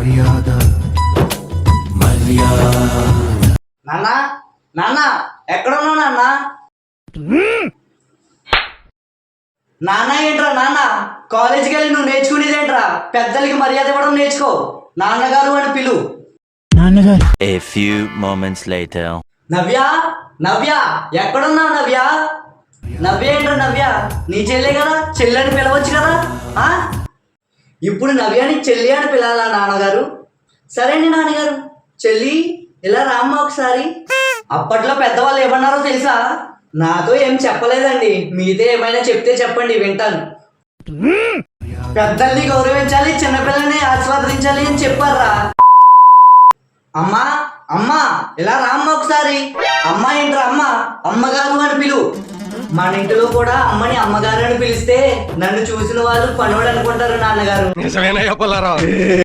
మర్యాద మర్యాద. నాన్న నాన్న ఎక్కడున్నావు నాన్న? నాన్న ఏంట్రా నాన్న? కాలేజీకి వెళ్ళి నువ్వు నేర్చుకునేది ఏంట్రా? పెద్దలకి మర్యాద ఇవ్వడం నేర్చుకో. నాన్నగారు అని పిలు. A few moments later. నవ్య నవ్య ఎక్కడున్నావు నవ్య? నవ్య ఏంట్రా నవ్య? నీ చెల్లె కదా, చెల్లి అని పిలవచ్చు కదా. ఆ ఇప్పుడు నవ్యాని చెల్లి అని పిలాలా నాన్నగారు? సరేండి నాన్నగారు. చెల్లి ఇలా రామ్మ ఒకసారి. అప్పట్లో పెద్దవాళ్ళు ఏమన్నారో తెలుసా? నాతో ఏం చెప్పలేదండి, మీతో ఏమైనా చెప్తే చెప్పండి, వింటాను. పెద్దల్ని గౌరవించాలి, చిన్నపిల్లల్ని ఆస్వాదించాలి అని చెప్పారా? అమ్మా అమ్మా ఇలా రామ్మ ఒకసారి. అమ్మ ఏంట్రా అమ్మ? అమ్మగారు అని పిలు. మన ఇంటిలో కూడా అమ్మని అమ్మగారు అని పిలిస్తే నన్ను చూసిన వాళ్ళు పనోడు అనుకుంటారు నాన్నగారు.